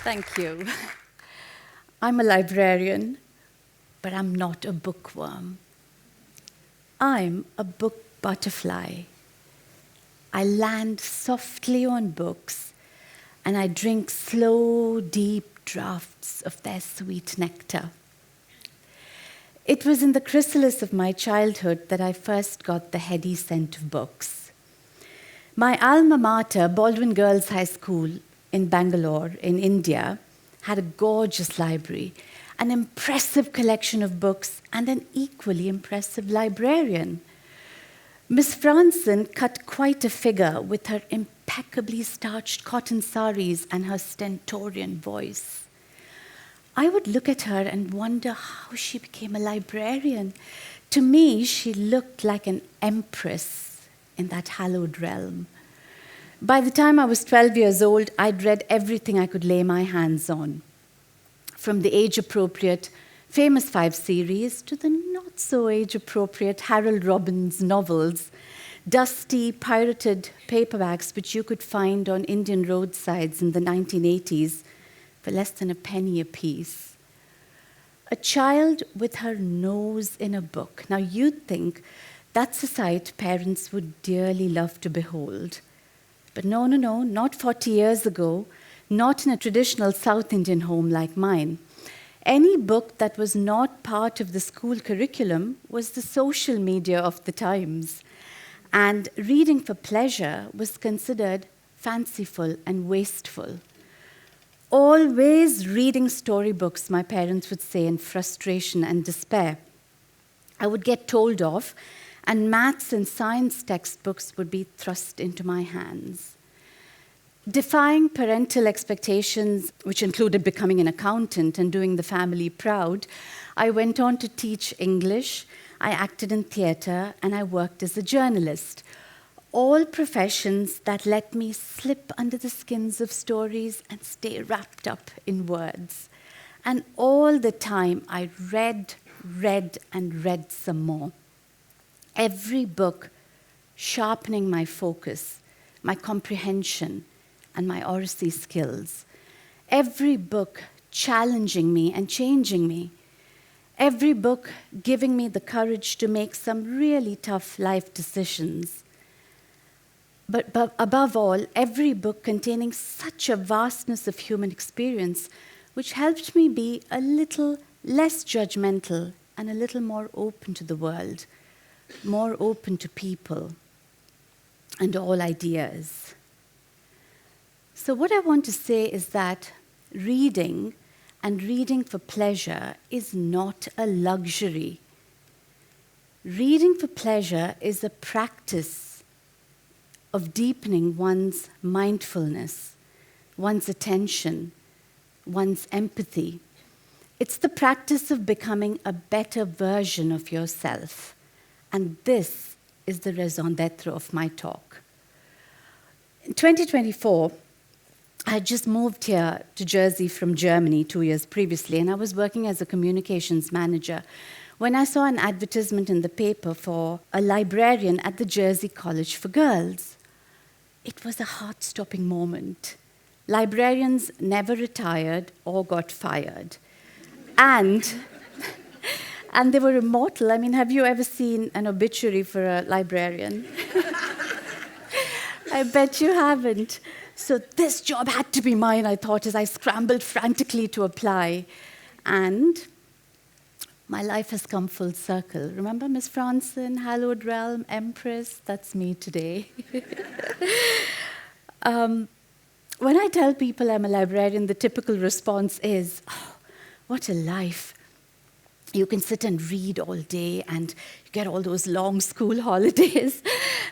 Thank you. I'm a librarian, but I'm not a bookworm. I'm a book butterfly. I land softly on books, and I drink slow, deep draughts of their sweet nectar. It was in the chrysalis of my childhood that I first got the heady scent of books. My alma mater, Baldwin Girls High School in Bangalore, in India, had a gorgeous library, an impressive collection of books, and an equally impressive librarian. Miss Franson cut quite a figure with her impeccably starched cotton saris and her stentorian voice. I would look at her and wonder how she became a librarian. To me, she looked like an empress in that hallowed realm. By the time I was 12 years old, I'd read everything I could lay my hands on, from the age-appropriate Famous Five series to the not-so-age-appropriate Harold Robbins novels, dusty, pirated paperbacks which you could find on Indian roadsides in the 1980s for less than a penny apiece. A child with her nose in a book. Now, you'd think that's a sight parents would dearly love to behold. But no, not 40 years ago, not in a traditional South Indian home like mine. Any book that was not part of the school curriculum was the social media of the times. And reading for pleasure was considered fanciful and wasteful. Always reading storybooks, my parents would say in frustration and despair. I would get told off, and maths and science textbooks would be thrust into my hands. Defying parental expectations, which included becoming an accountant and doing the family proud, I went on to teach English, I acted in theatre, and I worked as a journalist. All professions that let me slip under the skins of stories and stay wrapped up in words. And all the time, I read, and read some more. Every book sharpening my focus, my comprehension, and my oracy skills. Every book challenging me and changing me. Every book giving me the courage to make some really tough life decisions. But above all, every book containing such a vastness of human experience, which helped me be a little less judgmental and a little more open to the world, more open to people and all ideas. So what I want to say is that reading and reading for pleasure is not a luxury. Reading for pleasure is a practice of deepening one's mindfulness, one's attention, one's empathy. It's the practice of becoming a better version of yourself. And this is the raison d'être of my talk. In 2024, I had just moved here to Jersey from Germany 2 years previously, and I was working as a communications manager when I saw an advertisement in the paper for a librarian at the Jersey College for Girls. It was a heart-stopping moment. Librarians never retired or got fired. And they were immortal. I mean, have you ever seen an obituary for a librarian? I bet you haven't. So this job had to be mine, I thought, as I scrambled frantically to apply. And my life has come full circle. Remember Miss Franson, hallowed realm, empress? That's me today. When I tell people I'm a librarian, the typical response is, oh, what a life. You can sit and read all day and you get all those long school holidays.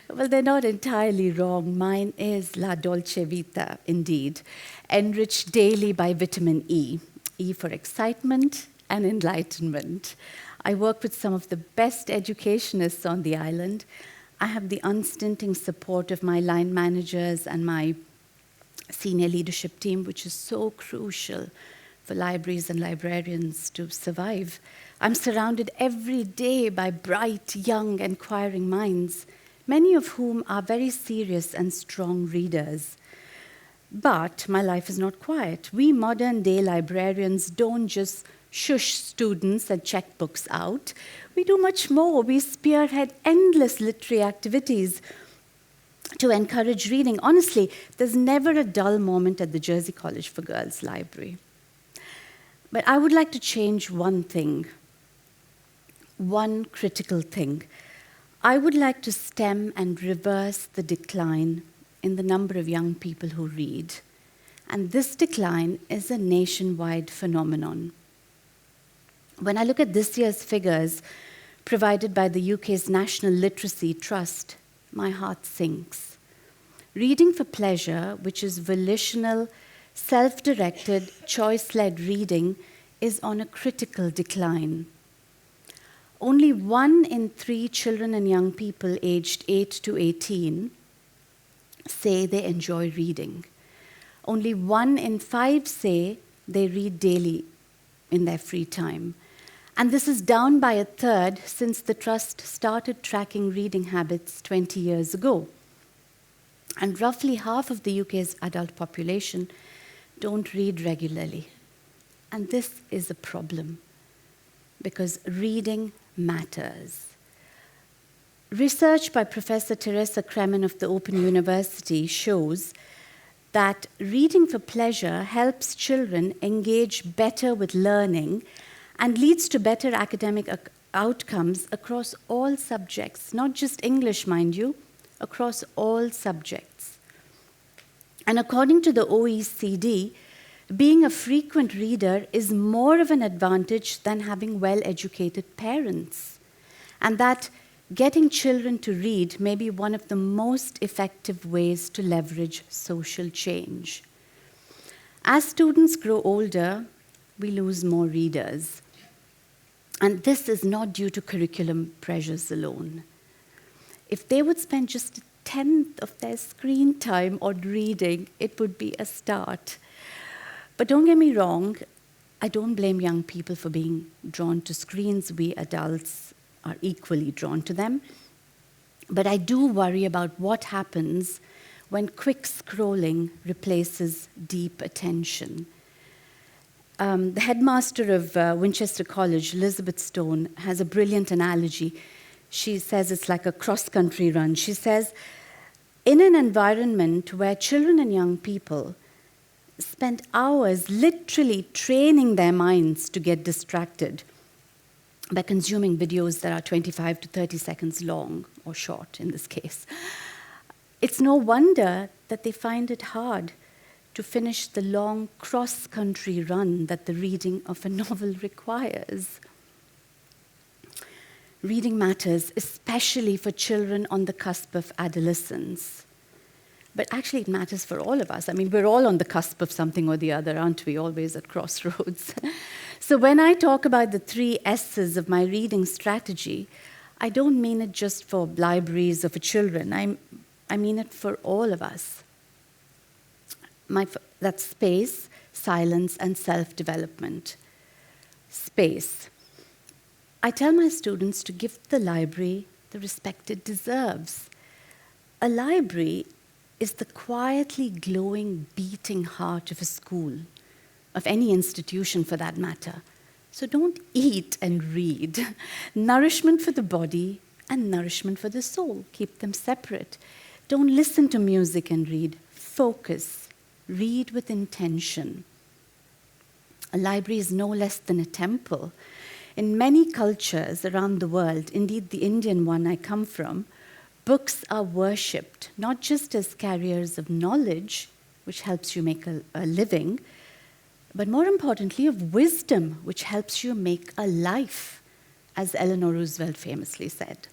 Well, they're not entirely wrong. Mine is la dolce vita, indeed, enriched daily by vitamin E. E for excitement and enlightenment. I work with some of the best educationists on the island. I have the unstinting support of my line managers and my senior leadership team, which is so crucial for libraries and librarians to survive. I'm surrounded every day by bright, young, inquiring minds, many of whom are very serious and strong readers. But my life is not quiet. We modern-day librarians don't just shush students and check books out. We do much more. We spearhead endless literary activities to encourage reading. Honestly, there's never a dull moment at the Jersey College for Girls Library. But I would like to change one thing, one critical thing. I would like to stem and reverse the decline in the number of young people who read. And this decline is a nationwide phenomenon. When I look at this year's figures provided by the UK's National Literacy Trust, my heart sinks. Reading for pleasure, which is volitional, self-directed, choice-led reading, is on a critical decline. Only 1 in 3 children and young people aged 8 to 18 say they enjoy reading. Only 1 in 5 say they read daily in their free time. And this is down by a third since the Trust started tracking reading habits 20 years ago. And roughly half of the UK's adult population don't read regularly. And this is a problem, because reading matters. Research by Professor Teresa Kremen of the Open University shows that reading for pleasure helps children engage better with learning and leads to better academic outcomes across all subjects, not just English, mind you, across all subjects. And according to the OECD, being a frequent reader is more of an advantage than having well-educated parents, and that getting children to read may be one of the most effective ways to leverage social change. As students grow older, we lose more readers. And this is not due to curriculum pressures alone. If they would spend just 1/10 of their screen time on reading, it would be a start. But don't get me wrong, I don't blame young people for being drawn to screens. We adults are equally drawn to them. But I do worry about what happens when quick scrolling replaces deep attention. The headmaster of Winchester College, Elizabeth Stone, has a brilliant analogy. She says it's like a cross-country run. She says, in an environment where children and young people spend hours literally training their minds to get distracted by consuming videos that are 25 to 30 seconds long, or short in this case, it's no wonder that they find it hard to finish the long cross-country run that the reading of a novel requires. Reading matters, especially for children on the cusp of adolescence. But actually, it matters for all of us. I mean, we're all on the cusp of something or the other, aren't we? Always at crossroads. So when I talk about the 3 S's of my reading strategy, I don't mean it just for libraries or for children. I mean it for all of us. That's space, silence, and self-development. Space. I tell my students to give the library the respect it deserves. A library is the quietly glowing, beating heart of a school, of any institution for that matter. So don't eat and read. Nourishment for the body and nourishment for the soul. Keep them separate. Don't listen to music and read. Focus. Read with intention. A library is no less than a temple. In many cultures around the world, indeed the Indian one I come from, books are worshipped, not just as carriers of knowledge, which helps you make a living, but more importantly, of wisdom, which helps you make a life, as Eleanor Roosevelt famously said.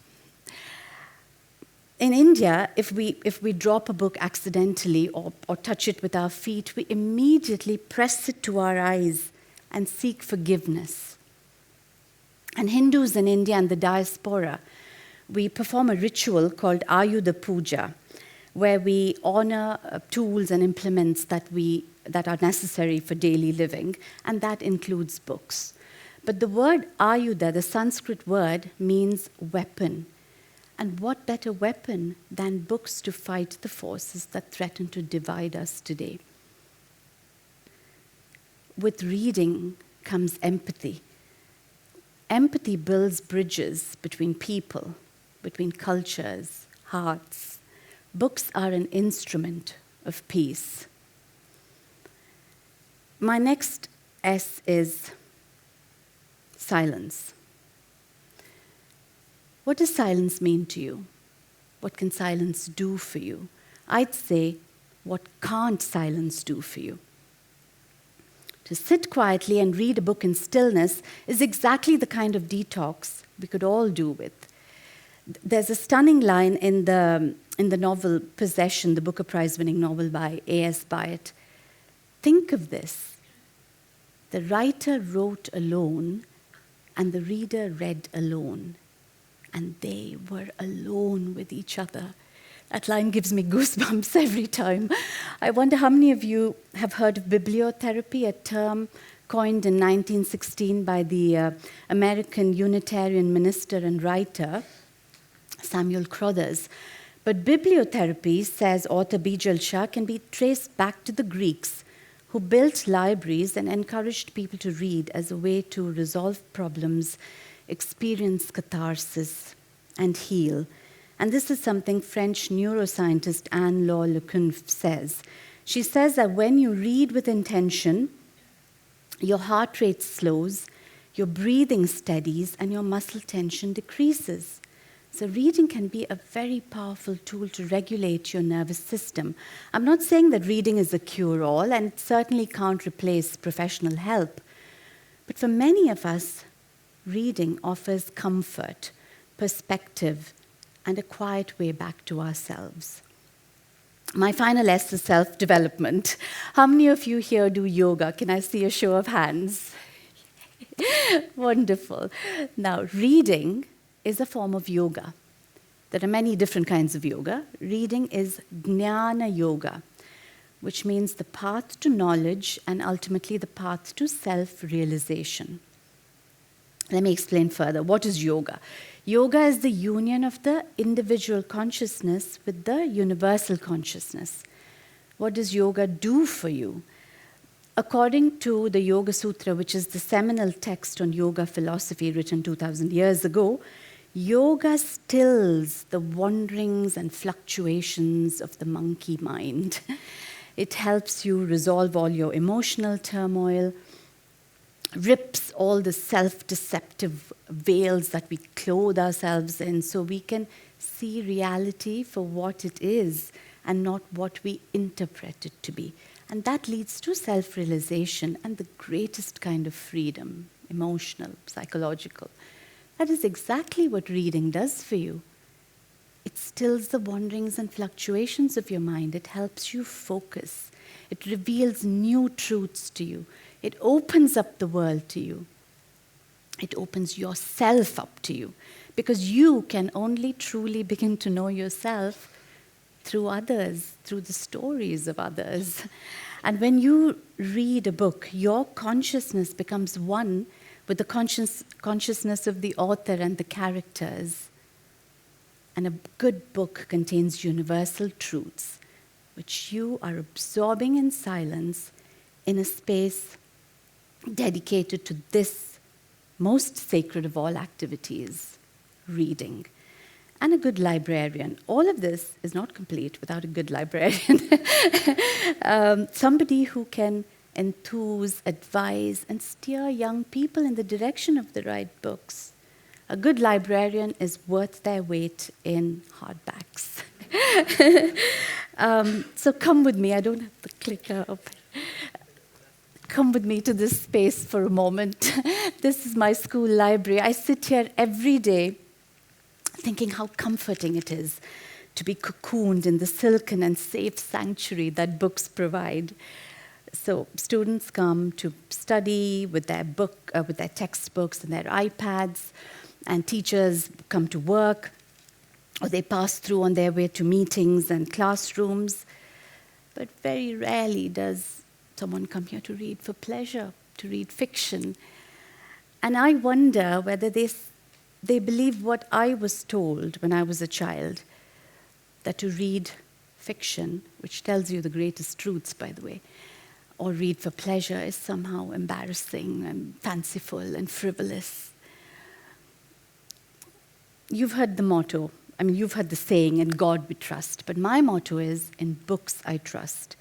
In India, if we drop a book accidentally or touch it with our feet, we immediately press it to our eyes and seek forgiveness. And Hindus in India and the diaspora, we perform a ritual called Ayudha Puja, where we honor tools and implements that are necessary for daily living, and that includes books. But the word Ayudha, the Sanskrit word, means weapon. And what better weapon than books to fight the forces that threaten to divide us today? with reading comes empathy. Empathy builds bridges between people, between cultures, hearts. Books are an instrument of peace. My next S is silence. What does silence mean to you? What can silence do for you? I'd say, what can't silence do for you? To sit quietly and read a book in stillness is exactly the kind of detox we could all do with. There's a stunning line in the novel Possession, the Booker Prize-winning novel by A.S. Byatt. Think of this. The writer wrote alone, and the reader read alone. And they were alone with each other. That line gives me goosebumps every time. I wonder how many of you have heard of bibliotherapy, a term coined in 1916 by the American Unitarian minister and writer, Samuel Crothers. But bibliotherapy, says author Bijal Shah, can be traced back to the Greeks, who built libraries and encouraged people to read as a way to resolve problems, experience catharsis, and heal. And this is something French neuroscientist Anne-Laure Lecunff says. She says that when you read with intention, your heart rate slows, your breathing steadies, and your muscle tension decreases. So reading can be a very powerful tool to regulate your nervous system. I'm not saying that reading is a cure-all, and it certainly can't replace professional help. But for many of us, reading offers comfort, perspective, and a quiet way back to ourselves. My final S is self-development. How many of you here do yoga? Can I see a show of hands? Wonderful. Now, reading is a form of yoga. There are many different kinds of yoga. Reading is jnana yoga, which means the path to knowledge and ultimately the path to self-realization. Let me explain further. What is yoga? Yoga is the union of the individual consciousness with the universal consciousness. What does yoga do for you? According to the Yoga Sutra, which is the seminal text on yoga philosophy written 2,000 years ago, yoga stills the wanderings and fluctuations of the monkey mind. It helps you resolve all your emotional turmoil, rips all the self-deceptive veils that we clothe ourselves in so we can see reality for what it is and not what we interpret it to be. And that leads to self-realization and the greatest kind of freedom, emotional, psychological. That is exactly what reading does for you. It stills the wanderings and fluctuations of your mind. It helps you focus. It reveals new truths to you. It opens up the world to you. It opens yourself up to you, because you can only truly begin to know yourself through others, through the stories of others. And when you read a book, your consciousness becomes one with the consciousness of the author and the characters. And a good book contains universal truths, which you are absorbing in silence in a space dedicated to this most sacred of all activities, reading. And a good librarian. All of this is not complete without a good librarian. Somebody who can enthuse, advise, and steer young people in the direction of the right books. A good librarian is worth their weight in hardbacks. So come with me. I don't have the clicker up. Come with me to this space for a moment. This is my school library. I sit here every day thinking how comforting it is to be cocooned in the silken and safe sanctuary that books provide. So students come to study with their textbooks and their iPads, and teachers come to work, or they pass through on their way to meetings and classrooms. But very rarely does someone come here to read for pleasure, to read fiction. And I wonder whether they believe what I was told when I was a child, that to read fiction, which tells you the greatest truths, by the way, or read for pleasure is somehow embarrassing and fanciful and frivolous. You've heard the motto, you've heard the saying, "In God we trust," but my motto is, "In books I trust."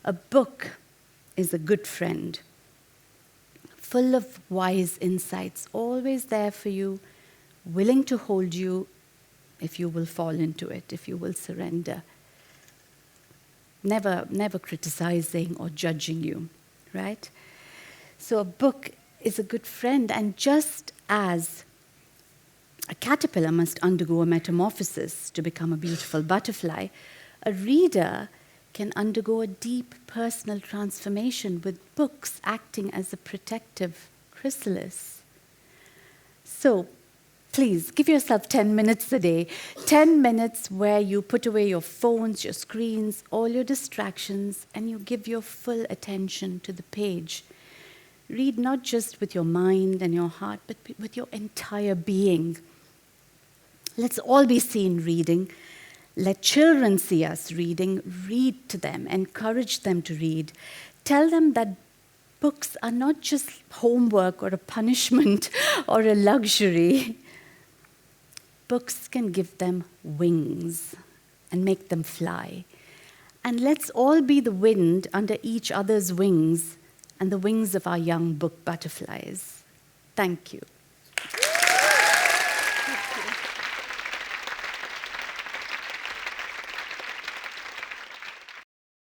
A book is a good friend, full of wise insights, always there for you, willing to hold you if you will fall into it, if you will surrender. Never criticizing or judging you, right? So a book is a good friend, and just as a caterpillar must undergo a metamorphosis to become a beautiful butterfly, a reader can undergo a deep personal transformation with books acting as a protective chrysalis. So please give yourself 10 minutes a day, 10 minutes where you put away your phones, your screens, all your distractions, and you give your full attention to the page. Read not just with your mind and your heart, but with your entire being. Let's all be seen reading. Let children see us reading. Read to them. Encourage them to read. Tell them that books are not just homework or a punishment or a luxury. Books can give them wings and make them fly. And let's all be the wind under each other's wings and the wings of our young book butterflies. Thank you.